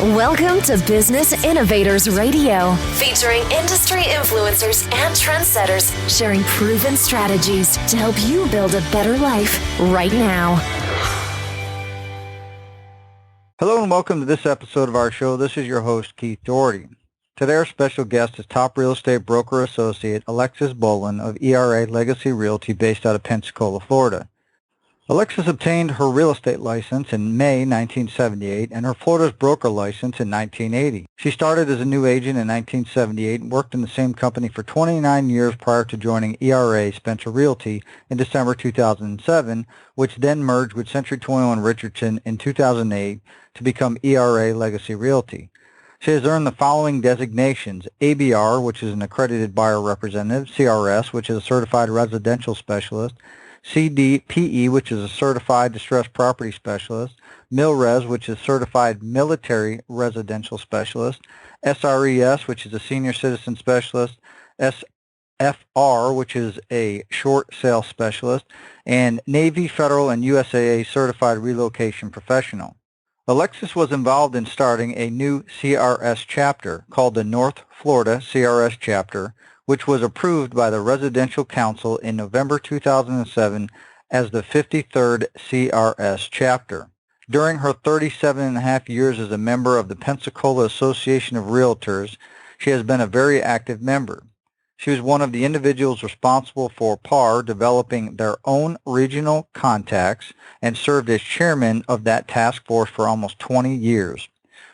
Welcome to Business Innovators Radio, featuring industry influencers and trendsetters sharing proven strategies to help you build a better life right now. Hello and welcome to this episode of our show. This is your host, Keith Doherty. Today our special guest is top real estate broker associate Alexis Bolin of ERA Legacy Realty based out of Pensacola, Florida. Alexis obtained her real estate license in May 1978 and her Florida's broker license in 1980. She started as a new agent in 1978 and worked in the same company for 29 years prior to joining ERA Spencer Realty in December 2007, which then merged with Century 21 Richardson in 2008 to become ERA Legacy Realty. She has earned the following designations: ABR, which is an accredited buyer representative; CRS, which is a certified residential specialist; CDPE, which is a certified distressed property specialist; MilRes, which is certified military residential specialist; SRES, which is a senior citizen specialist; SFR, which is a short sale specialist; and Navy, Federal, and USAA certified relocation professional. Alexis was involved in starting a new CRS chapter called the North Florida CRS Chapter, which was approved by the Residential Council in November 2007 as the 53rd CRS Chapter. During her 37.5 years as a member of the Pensacola Association of Realtors, she has been a very active member. She was one of the individuals responsible for PAR developing their own regional contacts and served as chairman of that task force for almost 20 years.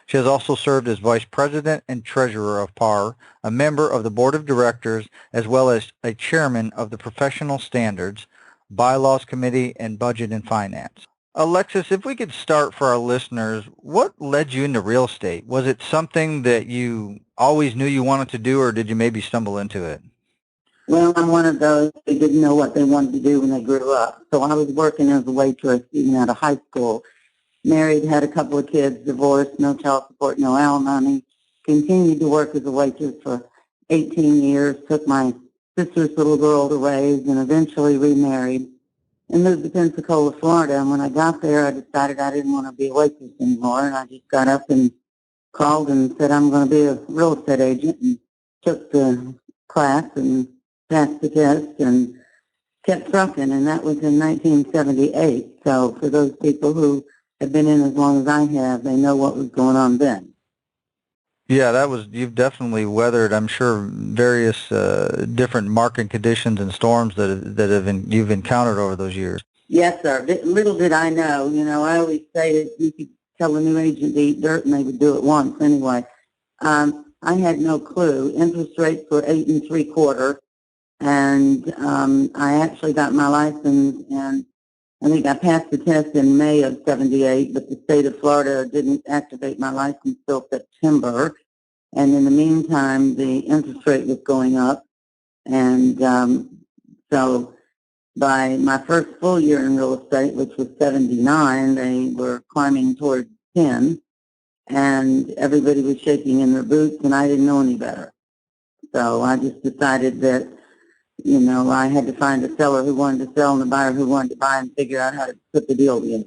She has also served as vice president and treasurer of PAR, a member of the board of directors, as well as a chairman of the professional standards, bylaws committee, and budget and finance. Alexis, if we could start for our listeners, what led you into real estate? Was it something that you always knew you wanted to do, or did you maybe stumble into it? Well, I'm one of those who didn't know what they wanted to do when they grew up. So I was working as a waitress even out of high school. Married, had a couple of kids, divorced, no child support, no alimony. Continued to work as a waitress for 18 years, took my sister's little girl to raise, and eventually remarried and moved to Pensacola, Florida. And when I got there, I decided I didn't want to be a waitress anymore, and I just got up and called and said I'm going to be a real estate agent, and took the class and passed the test and kept trucking, and that was in 1978. So for those people who have been in as long as I have, they know what was going on then. Yeah, you've definitely weathered, I'm sure, various different market conditions and storms you've encountered over those years. Yes, sir. Little did I know. I always say that you could tell a new agent to eat dirt and they would do it once anyway. I had no clue. Interest rates were 8 3/4, and I actually got my license, and I think I passed the test in May of 78, but the state of Florida didn't activate my license till September. And in the meantime, the interest rate was going up. And so by my first full year in real estate, which was 79, they were climbing towards 10. And everybody was shaking in their boots, and I didn't know any better. So I just decided that I had to find a seller who wanted to sell and a buyer who wanted to buy and figure out how to put the deal together.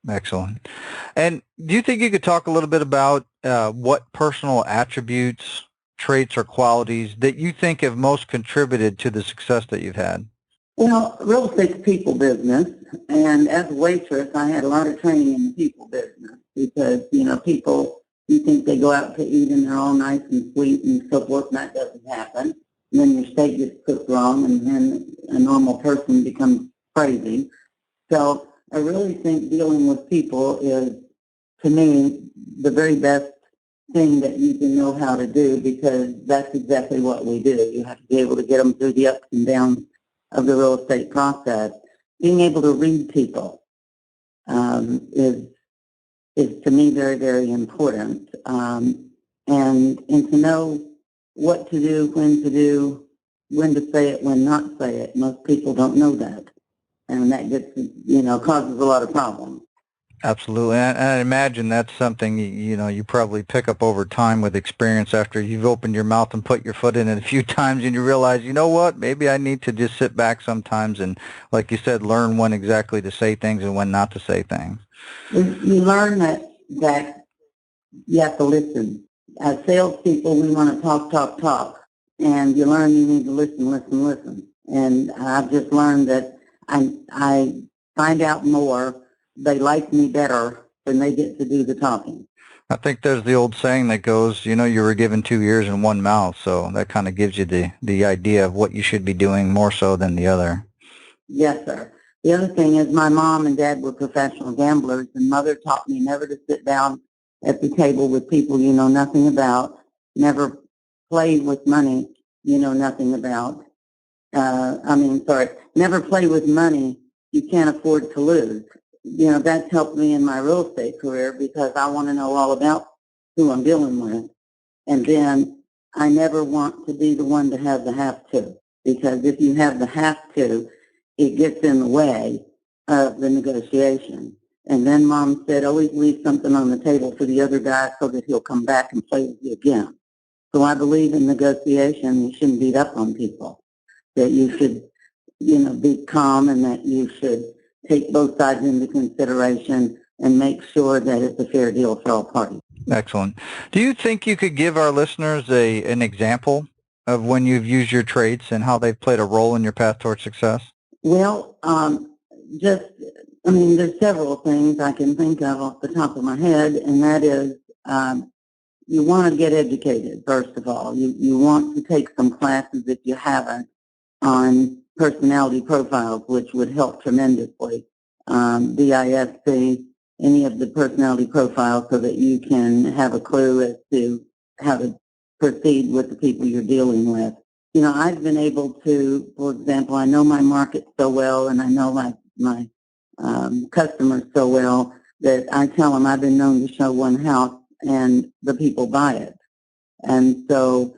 Excellent. And do you think you could talk a little bit about what personal attributes, traits, or qualities that you think have most contributed to the success that you've had? Well, real estate's people business, and as a waitress, I had a lot of training in the people business because, people, you think they go out to eat and they're all nice and sweet and so forth, and that doesn't happen. And then your steak gets cooked wrong, and then a normal person becomes crazy. So I really think dealing with people is, to me, the very best thing that you can know how to do, because that's exactly what we do. You have to be able to get them through the ups and downs of the real estate process. Being able to read people is to me very, very important, and to know what to do, when to say it, when not say it. Most people don't know that, and that gets, causes a lot of problems. Absolutely. And I imagine that's something, you probably pick up over time with experience after you've opened your mouth and put your foot in it a few times and you realize, you know what, maybe I need to just sit back sometimes and, like you said, learn when exactly to say things and when not to say things. You learn that you have to listen. As salespeople, we want to talk, and you learn you need to listen. And I've just learned that I find out more. They like me better when they get to do the talking. I think there's the old saying that goes, you were given 2 ears and 1 mouth, so that kind of gives you the idea of what you should be doing more so than the other. Yes, sir. The other thing is my mom and dad were professional gamblers, and Mother taught me never to sit down at the table with people you know nothing about, never play with money you know nothing about. Never play with money you can't afford to lose. That's helped me in my real estate career because I want to know all about who I'm dealing with. And then I never want to be the one to have the have to, because if you have the have to, it gets in the way of the negotiation. And then Mom said, always leave something on the table for the other guy so that he'll come back and play with you again. So I believe in negotiation. You shouldn't beat up on people, that you should, be calm, and that you should take both sides into consideration and make sure that it's a fair deal for all parties. Excellent. Do you think you could give our listeners an example of when you've used your traits and how they've played a role in your path towards success? Well, there's several things I can think of off the top of my head, and that is you want to get educated, first of all. You want to take some classes, if you haven't, on personality profiles, which would help tremendously. DISC, any of the personality profiles, so that you can have a clue as to how to proceed with the people you're dealing with. I've been able to, for example, I know my market so well, and I know my customers so well that I tell them I've been known to show one house and the people buy it. And so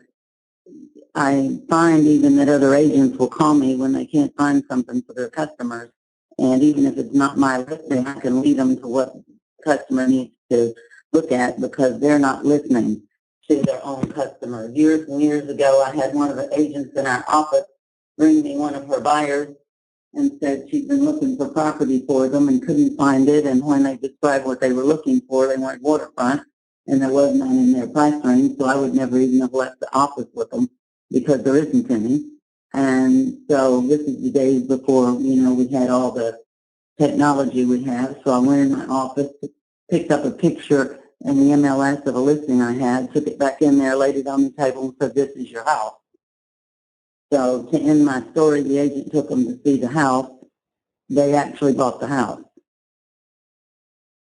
I find even that other agents will call me when they can't find something for their customers. And even if it's not my listing, I can lead them to what the customer needs to look at, because they're not listening to their own customers. Years and years ago, I had one of the agents in our office bring me one of her buyers and said she'd been looking for property for them and couldn't find it. And when they described what they were looking for, they weren't waterfront, and there was none in their price range, so I would never even have left the office with them because there isn't any. And so this is the days before, we had all the technology we have. So I went in my office, picked up a picture in the MLS of a listing I had, took it back in there, laid it on the table, and said, "This is your house." So to end my story, the agent took them to see the house. They actually bought the house.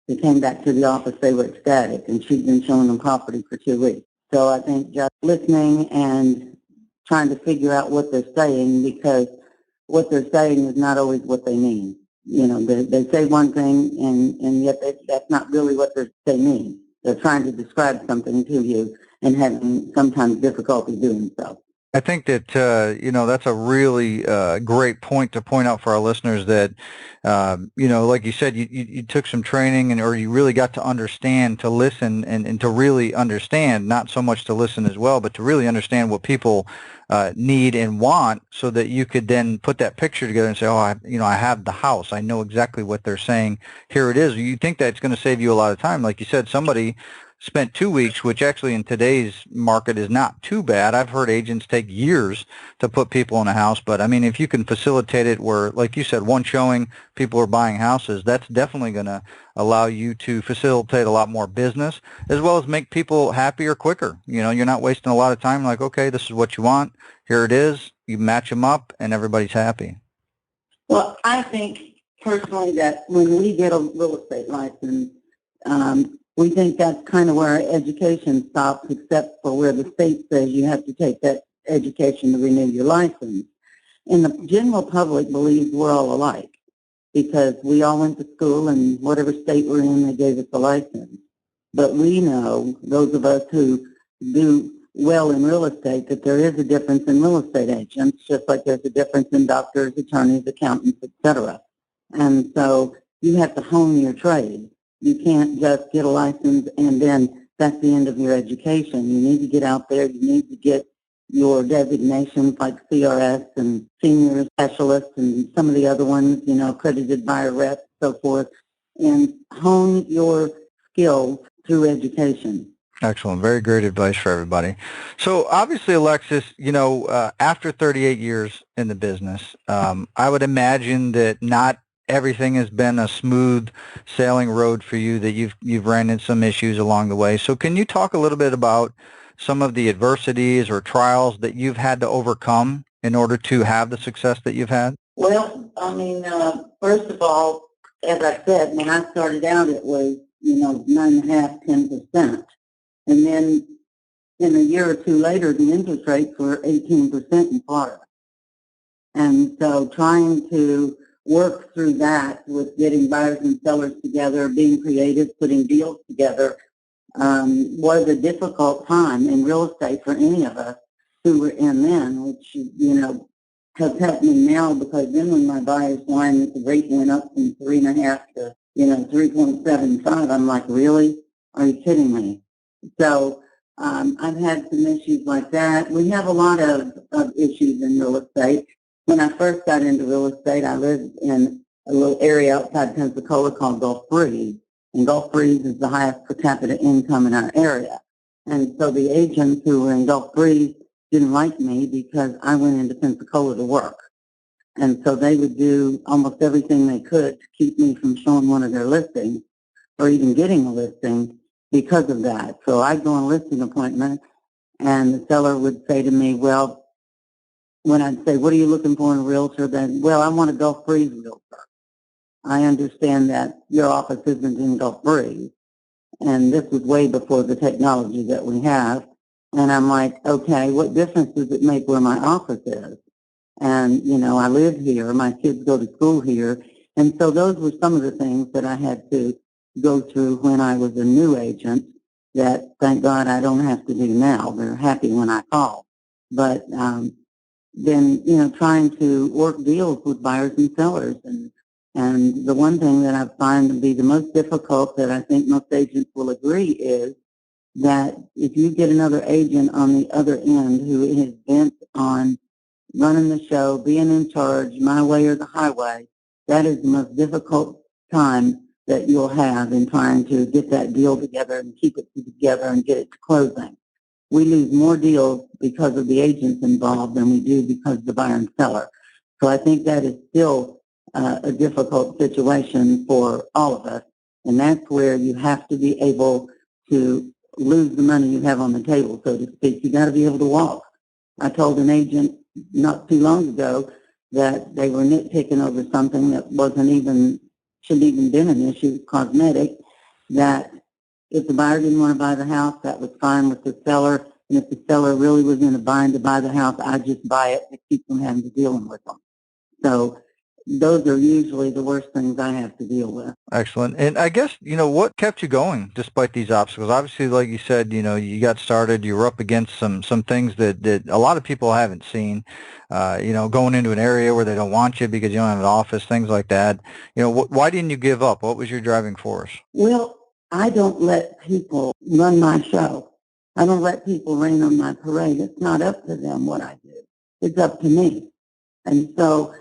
They came back to the office, they were ecstatic, and she'd been showing them property for 2 weeks. So I think just listening and trying to figure out what they're saying, because what they're saying is not always what they mean. They say one thing, and yet that's not really what they mean. They're trying to describe something to you and having sometimes difficulty doing so. I think that, that's a really great point to point out for our listeners that, like you said, you took some training or you really got to understand, to listen and to really understand, not so much to listen as well, but to really understand what people need and want, so that you could then put that picture together and say, I have the house. I know exactly what they're saying. Here it is. You think that's going to save you a lot of time. Like you said, somebody spent 2 weeks, which actually in today's market is not too bad. I've heard agents take years to put people in a house, but if you can facilitate it where, like you said, one showing, people are buying houses, that's definitely going to allow you to facilitate a lot more business, as well as make people happier quicker. You're not wasting a lot of time, like, okay, this is what you want, here it is, you match them up, and everybody's happy. Well, I think personally that when we get a real estate license, we think that's kind of where our education stops, except for where the state says you have to take that education to renew your license. And the general public believes we're all alike because we all went to school, and whatever state we're in, they gave us a license. But we know, those of us who do well in real estate, that there is a difference in real estate agents, just like there's a difference in doctors, attorneys, accountants, etc. And so you have to hone your trade. You can't just get a license and then that's the end of your education. You need to get out there. You need to get your designations like CRS and senior specialist and some of the other ones, accredited buyer rep, so forth, and hone your skills through education. Excellent. Very great advice for everybody. So obviously, Alexis, after 38 years in the business, I would imagine that not everything has been a smooth sailing road for you, that you've ran into some issues along the way. So can you talk a little bit about some of the adversities or trials that you've had to overcome in order to have the success that you've had? Well, first of all, as I said, when I started out, it was, 9.5%, 10%. And then in a year or two later, the interest rates were 18% in Florida. And so trying to work through that with getting buyers and sellers together, being creative, putting deals together, was a difficult time in real estate for any of us who were in then, which, has helped me now, because then when my buyers find that the rate went up from 3.5 to, 3.75, I'm like, really? Are you kidding me? So I've had some issues like that. We have a lot of issues in real estate. When I first got into real estate, I lived in a little area outside Pensacola called Gulf Breeze. And Gulf Breeze is the highest per capita income in our area. And so the agents who were in Gulf Breeze didn't like me because I went into Pensacola to work. And so they would do almost everything they could to keep me from showing one of their listings or even getting a listing because of that. So I'd go on a listing appointment, and the seller would say to me, well, when I'd say, what are you looking for in a realtor? Then, well, I want a Gulf Breeze realtor. I understand that your office isn't in Gulf Breeze. And this was way before the technology that we have. And I'm like, okay, what difference does it make where my office is? And, I live here. My kids go to school here. And so those were some of the things that I had to go through when I was a new agent that, thank God, I don't have to do now. They're happy when I call. But then, trying to work deals with buyers and sellers. And the one thing that I find to be the most difficult, that I think most agents will agree, is that if you get another agent on the other end who is bent on running the show, being in charge, my way or the highway, that is the most difficult time that you'll have in trying to get that deal together and keep it together and get it to closing. We lose more deals because of the agents involved than we do because of the buyer and seller. So I think that is still a difficult situation for all of us, and that's where you have to be able to lose the money you have on the table, so to speak. You got to be able to walk. I told an agent not too long ago that they were nitpicking over something that shouldn't even been an issue, cosmetic, that if the buyer didn't want to buy the house, that was fine with the seller. And if the seller really was in a bind to buy the house, I'd just buy it to keep from having to deal with them. So those are usually the worst things I have to deal with. Excellent. And I guess, what kept you going despite these obstacles? Obviously, like you said, you got started, you were up against some things that a lot of people haven't seen, going into an area where they don't want you because you don't have an office, things like that. Why didn't you give up? What was your driving force? Well, I don't let people run my show. I don't let people rain on my parade. It's not up to them what I do. It's up to me. And so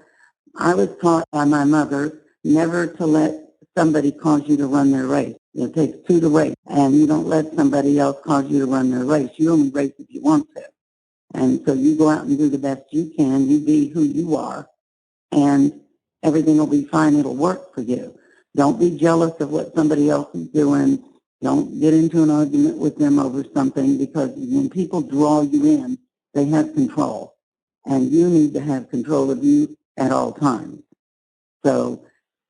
I was taught by my mother never to let somebody cause you to run their race. It takes two to race, and you don't let somebody else cause you to run their race. You only race if you want to. And so you go out and do the best you can. You be who you are, and everything will be fine. It'll work for you. Don't be jealous of what somebody else is doing. Don't get into an argument with them over something, because when people draw you in, they have control, and you need to have control of you at all times. So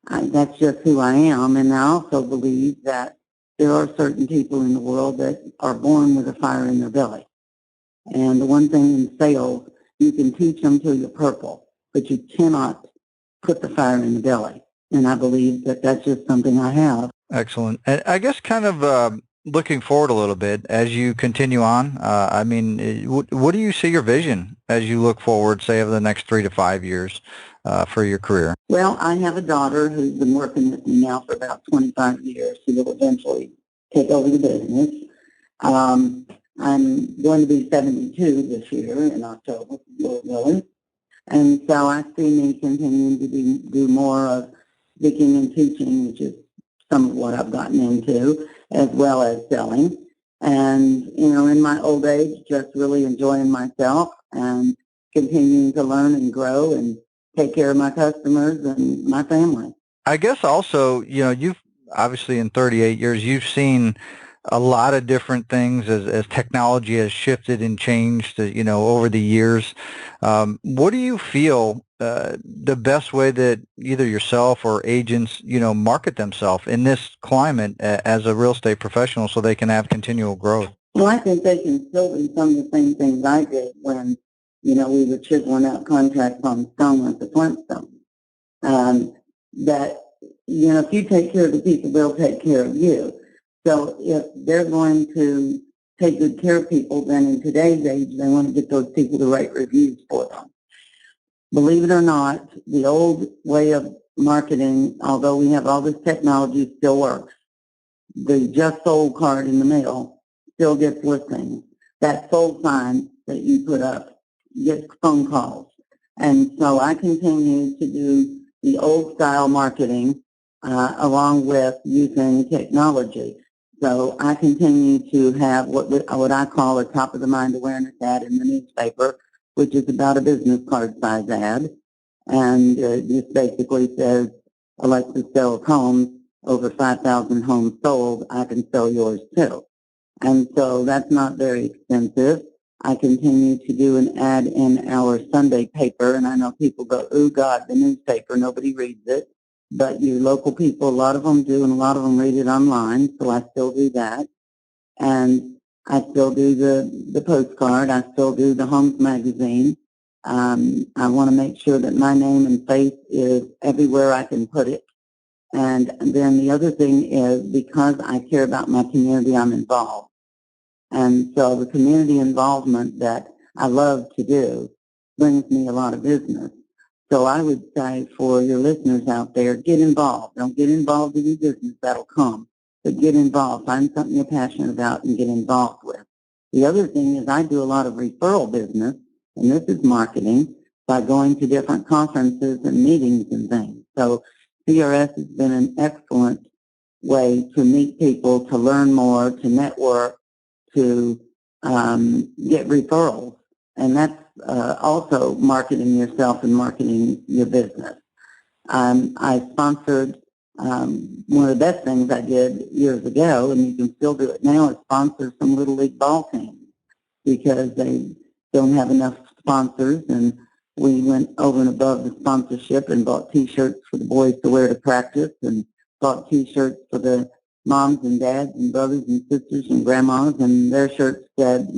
that's just who I am, and I also believe that there are certain people in the world that are born with a fire in their belly. And the one thing in sales, you can teach them till you're purple, but you cannot put the fire in the belly. And I believe that that's just something I have. Excellent. And I guess kind of looking forward a little bit as you continue on, what do you see your vision as you look forward, say, over the next 3 to 5 years for your career? Well, I have a daughter who's been working with me now for about 25 years. She will eventually take over the business. I'm going to be 72 this year in October, Lord willing. And so I see me continuing to do more of speaking and teaching, which is some of what I've gotten into, as well as selling. And, in my old age, just really enjoying myself and continuing to learn and grow and take care of my customers and my family. I guess also, you've obviously in 38 years, you've seen a lot of different things as technology has shifted and changed, over the years. What do you feel the best way that either yourself or agents, market themselves in this climate as a real estate professional so they can have continual growth? Well, I think they can still do some of the same things I did when, we were chiseling out contracts on stone with the Flintstones. That, if you take care of the people, they'll take care of you. So if they're going to take good care of people, then in today's age, they want to get those people to write reviews for them. Believe it or not, the old way of marketing, although we have all this technology, still works. The just sold card in the mail still gets listings. That sold sign that you put up gets phone calls. And so I continue to do the old style marketing along with using technology. So I continue to have what I call a top of the mind awareness ad in the newspaper, which is about a business card size ad. And just basically says, Alexis sells homes, over 5,000 homes sold, I can sell yours too. And so that's not very expensive. I continue to do an ad in our Sunday paper, and I know people go, oh God, the newspaper, nobody reads it. But your local people, a lot of them do, and a lot of them read it online, so I still do that. And I still do the postcard. I still do the Homes magazine. I want to make sure that my name and face is everywhere I can put it. And then the other thing is, because I care about my community, I'm involved. And so the community involvement that I love to do brings me a lot of business. So I would say for your listeners out there, get involved. Don't get involved in your business. That'll come. But get involved. Find something you're passionate about and get involved with. The other thing is I do a lot of referral business, and this is marketing, by going to different conferences and meetings and things. So CRS has been an excellent way to meet people, to learn more, to network, to get referrals. And that's also marketing yourself and marketing your business. I sponsored one of the best things I did years ago, and you can still do it now, is sponsor some Little League ball teams because they don't have enough sponsors. And we went over and above the sponsorship and bought T-shirts for the boys to wear to practice, and bought T-shirts for the moms and dads and brothers and sisters and grandmas, and their shirts said,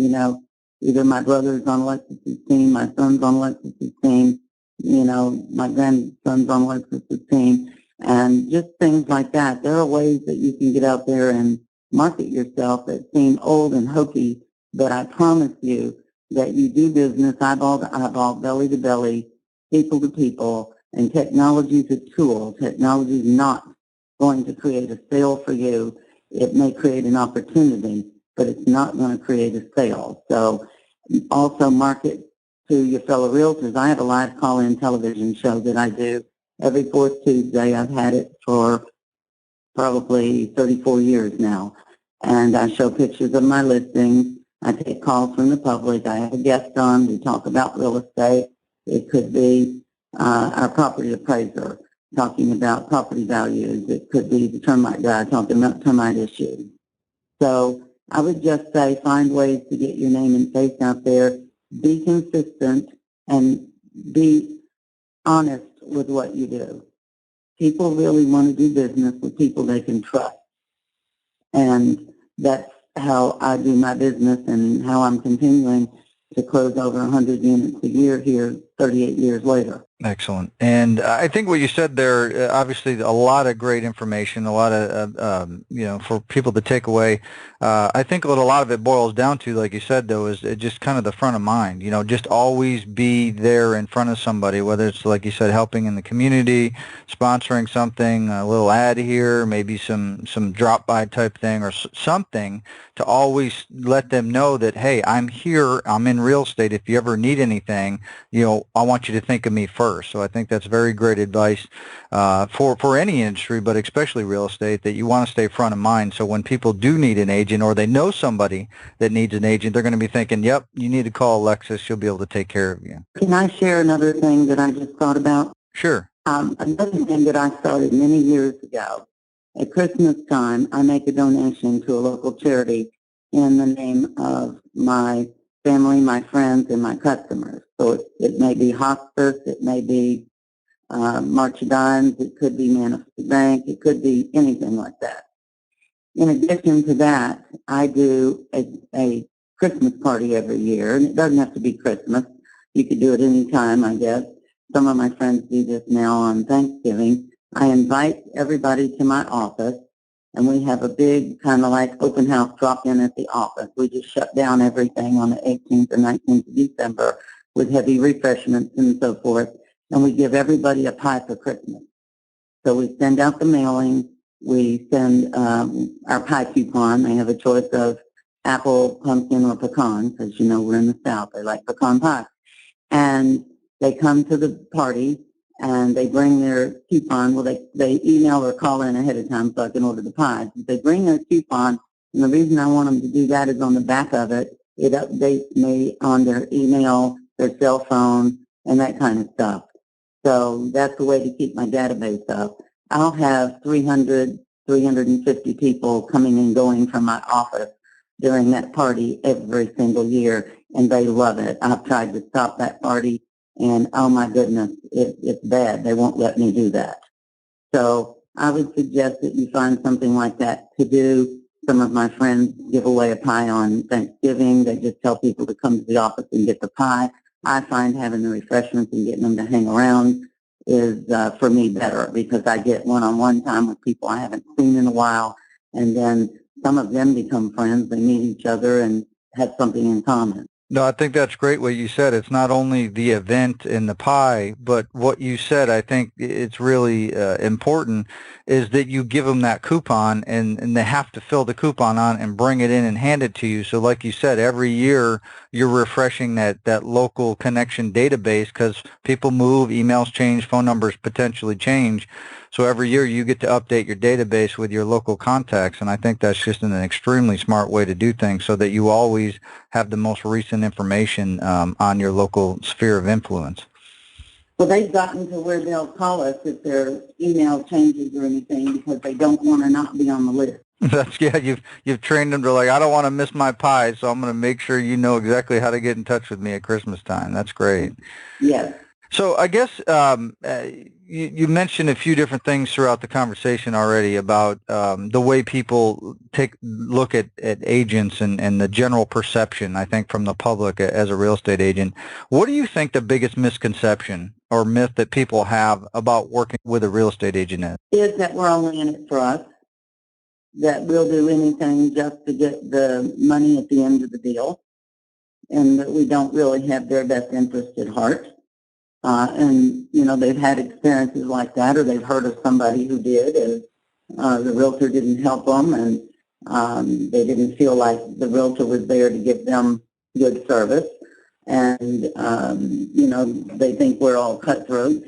either my brother's on Alexis's team, my son's on Alexis's team, my grandson's on Alexis's team, and just things like that. There are ways that you can get out there and market yourself that seem old and hokey, but I promise you that you do business eyeball to eyeball, belly to belly, people to people, and technology is a tool. Technology is not going to create a sale for you. It may create an opportunity, but it's not going to create a sale. So also market to your fellow realtors. I have a live call-in television show that I do every fourth Tuesday. I've had it for probably 34 years now. And I show pictures of my listings. I take calls from the public. I have a guest on. We talk about real estate. It could be our property appraiser talking about property values. It could be the termite guy talking about termite issues. So I would just say find ways to get your name and face out there. Be consistent and be honest with what you do. People really want to do business with people they can trust. And that's how I do my business and how I'm continuing to close over 100 units a year here 38 years later. Excellent. And I think what you said there, obviously a lot of great information, a lot of, for people to take away. I think what a lot of it boils down to, like you said, though, is just kind of the front of mind. Just always be there in front of somebody, whether it's, like you said, helping in the community, sponsoring something, a little ad here, maybe some drop-by type thing or something to always let them know that, hey, I'm here, I'm in real estate. If you ever need anything, I want you to think of me first. first. So I think that's very great advice for any industry, but especially real estate, that you want to stay front of mind. So when people do need an agent or they know somebody that needs an agent, they're going to be thinking, yep, you need to call Alexis. She'll be able to take care of you. Can I share another thing that I just thought about? Sure. Another thing that I started many years ago, at Christmas time, I make a donation to a local charity in the name of my family, my friends, and my customers. So it may be hospice, it may be March of Dimes, it could be Manifest Bank, it could be anything like that. In addition to that, I do a Christmas party every year, and it doesn't have to be Christmas. You could do it any time, I guess. Some of my friends do this now on Thanksgiving. I invite everybody to my office, and we have a big kind of like open house drop-in at the office. We just shut down everything on the 18th or 19th of December with heavy refreshments and so forth, and we give everybody a pie for Christmas. So we send out the mailing. We send our pie coupon. They have a choice of apple, pumpkin, or pecan, because, you know, we're in the South. They like pecan pie. And they come to the party, and they bring their coupon. Well, they email or call in ahead of time so I can order the pies. They bring their coupon, and the reason I want them to do that is on the back of it, it updates me on their email, their cell phone, and that kind of stuff. So that's the way to keep my database up. I'll have 300, 350 people coming and going from my office during that party every single year, and they love it. I've tried to stop that party, and oh my goodness, it's bad. They won't let me do that. So I would suggest that you find something like that to do. Some of my friends give away a pie on Thanksgiving. They just tell people to come to the office and get the pie. I find having the refreshments and getting them to hang around is, for me, better, because I get one-on-one time with people I haven't seen in a while, and then some of them become friends. They meet each other and have something in common. No, I think that's great what you said. It's not only the event and the pie, but what you said, I think it's really important, is that you give them that coupon, and they have to fill the coupon on and bring it in and hand it to you. So like you said, every year you're refreshing that local connection database, because people move, emails change, phone numbers potentially change. So every year you get to update your database with your local contacts, and I think that's just an extremely smart way to do things, so that you always have the most recent information on your local sphere of influence. Well, they've gotten to where they'll call us if their email changes or anything, because they don't want to not be on the list. That's, yeah, you've trained them to, like, I don't want to miss my pie, so I'm going to make sure you know exactly how to get in touch with me at Christmas time. That's great. Yes. So I guess you mentioned a few different things throughout the conversation already about the way people look at agents and the general perception, I think, from the public as a real estate agent. What do you think the biggest misconception or myth that people have about working with a real estate agent is? Is that we're only in it for us, that we'll do anything just to get the money at the end of the deal, and that we don't really have their best interest at heart. And, you know, they've had experiences like that, or they've heard of somebody who did, and the realtor didn't help them, and they didn't feel like the realtor was there to give them good service. And, you know, they think we're all cutthroats.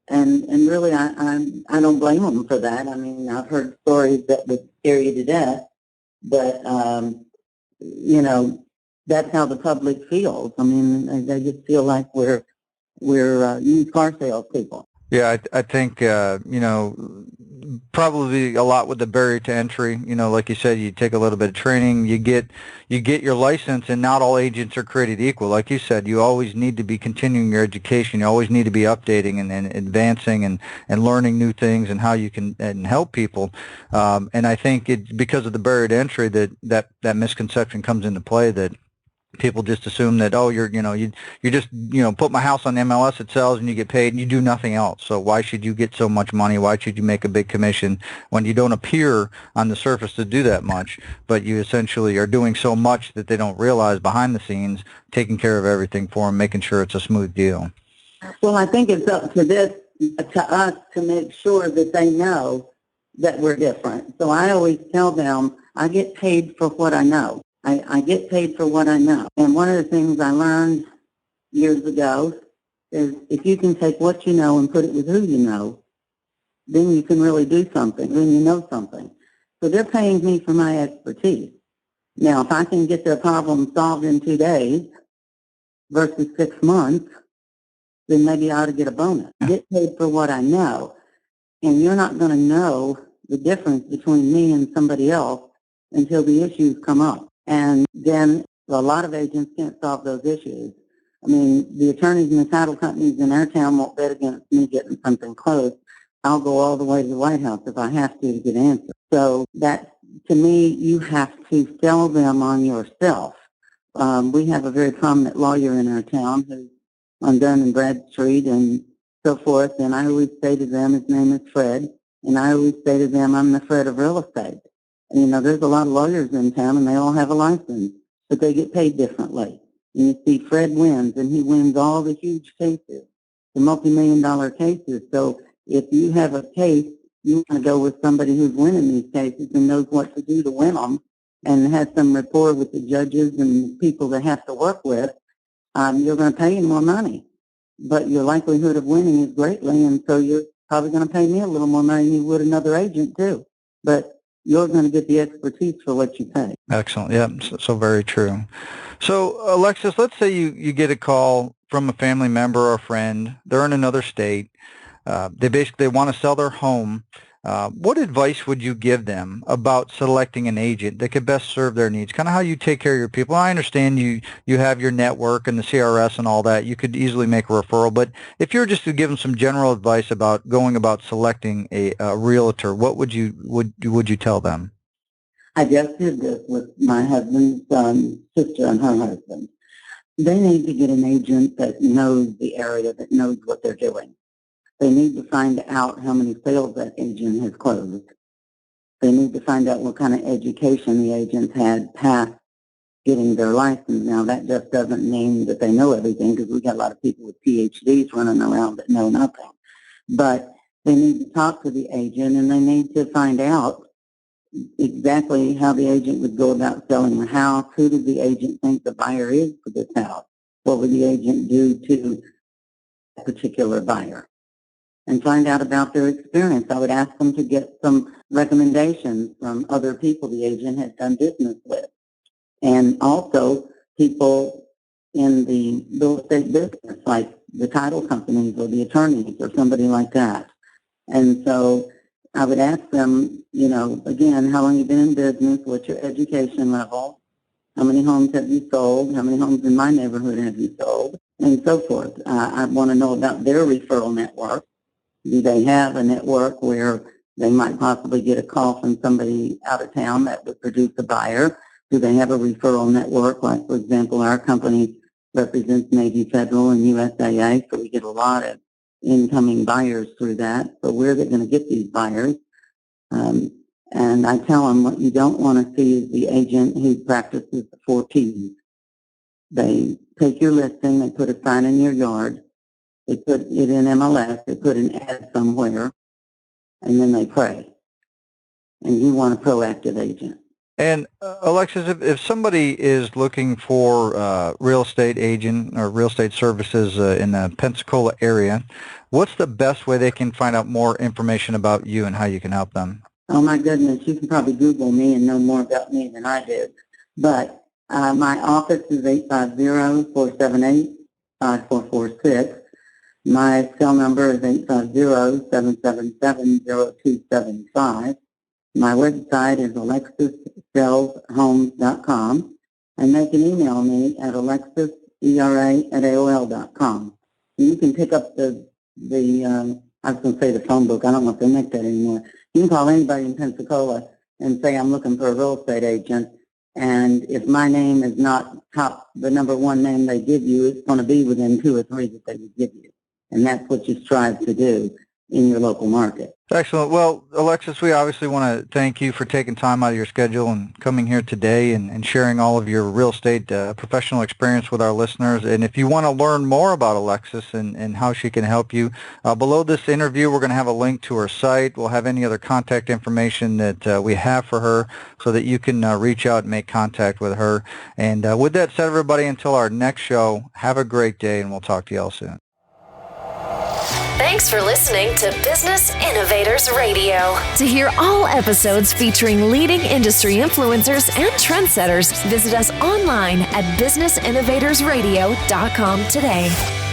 And really, I don't blame them for that. I mean, I've heard stories that would scare you to death, but, you know, that's how the public feels. I mean, they just feel like we're used car salespeople. Yeah, I think, you know, probably a lot with the barrier to entry. You know, like you said, you take a little bit of training, you get your license, and not all agents are created equal. Like you said, you always need to be continuing your education. You always need to be updating and advancing and learning new things and how you can help people. And I think it's because of the barrier to entry that misconception comes into play, that people just assume that, oh, you just put my house on MLS, it sells, and you get paid, and you do nothing else. So why should you get so much money? Why should you make a big commission when you don't appear on the surface to do that much, but you essentially are doing so much that they don't realize behind the scenes, taking care of everything for them, making sure it's a smooth deal? Well, I think it's up to us to make sure that they know that we're different. So I always tell them, I get paid for what I know. I get paid for what I know. And one of the things I learned years ago is if you can take what you know and put it with who you know, then you can really do something, then you know something. So they're paying me for my expertise. Now, if I can get their problem solved in 2 days versus 6 months, then maybe I ought to get a bonus. Get paid for what I know. And you're not going to know the difference between me and somebody else until the issues come up. And then a lot of agents can't solve those issues. I mean, the attorneys and the title companies in our town won't bet against me getting something closed. I'll go all the way to the White House if I have to get answers. So that, to me, you have to sell them on yourself. We have a very prominent lawyer in our town who's on Dun and Bradstreet and so forth, and I always say to them, his name is Fred, and I always say to them, I'm the Fred of real estate. And, you know, there's a lot of lawyers in town, and they all have a license, but they get paid differently. And you see Fred wins, and he wins all the huge cases, the multi-million-dollar cases. So if you have a case, you want to go with somebody who's winning these cases and knows what to do to win them and has some rapport with the judges and people they have to work with, you're going to pay him more money. But your likelihood of winning is greatly, and so you're probably going to pay me a little more money than you would another agent, too. But you're going to get the expertise for what you pay. Excellent. Yeah, so very true. So, Alexis, let's say you get a call from a family member or a friend. They're in another state. They want to sell their home. What advice would you give them about selecting an agent that could best serve their needs? Kind of how you take care of your people. I understand you have your network and the CRS and all that. You could easily make a referral. But if you were just to give them some general advice about going about selecting a realtor, what would you tell them? I just did this with my husband's sister and her husband. They need to get an agent that knows the area, that knows what they're doing. They need to find out how many sales that agent has closed. They need to find out what kind of education the agents had past getting their license. Now, that just doesn't mean that they know everything, because we got a lot of people with PhDs running around that know nothing. But they need to talk to the agent, and they need to find out exactly how the agent would go about selling the house. Who does the agent think the buyer is for this house? What would the agent do to a particular buyer? And find out about their experience. I would ask them to get some recommendations from other people the agent has done business with. And also people in the real estate business, like the title companies or the attorneys or somebody like that. And so I would ask them, you know, again, how long you've been in business, what's your education level, how many homes have you sold, how many homes in my neighborhood have you sold, and so forth. I want to know about their referral network. Do they have a network where they might possibly get a call from somebody out of town that would produce a buyer? Do they have a referral network? Like, for example, our company represents Navy Federal and USAA, so we get a lot of incoming buyers through that. So where are they going to get these buyers? And I tell them what you don't want to see is the agent who practices the 4 Ps. They take your listing, they put a sign in your yard, they put it in MLS, they put an ad somewhere, and then they pray. And you want a proactive agent. And Alexis, if somebody is looking for real estate agent or real estate services in the Pensacola area, what's the best way they can find out more information about you and how you can help them? Oh, my goodness, you can probably Google me and know more about me than I do. But my office is 850-478-5446. My cell number is 850-777-0275. My website is alexissellshomes.com, and they can email me at alexisera@aol.com. You can pick up I was going to say the phone book. I don't know if they make that anymore. You can call anybody in Pensacola and say, I'm looking for a real estate agent, and if my name is not the number one name they give you, it's going to be within 2 or 3 that they would give you. And that's what you strive to do in your local market. Excellent. Well, Alexis, we obviously want to thank you for taking time out of your schedule and coming here today and sharing all of your real estate professional experience with our listeners. And if you want to learn more about Alexis and how she can help you, below this interview, we're going to have a link to her site. We'll have any other contact information that we have for her so that you can reach out and make contact with her. And with that said, everybody, until our next show, have a great day, and we'll talk to you all soon. Thanks for listening to Business Innovators Radio. To hear all episodes featuring leading industry influencers and trendsetters, visit us online at businessinnovatorsradio.com today.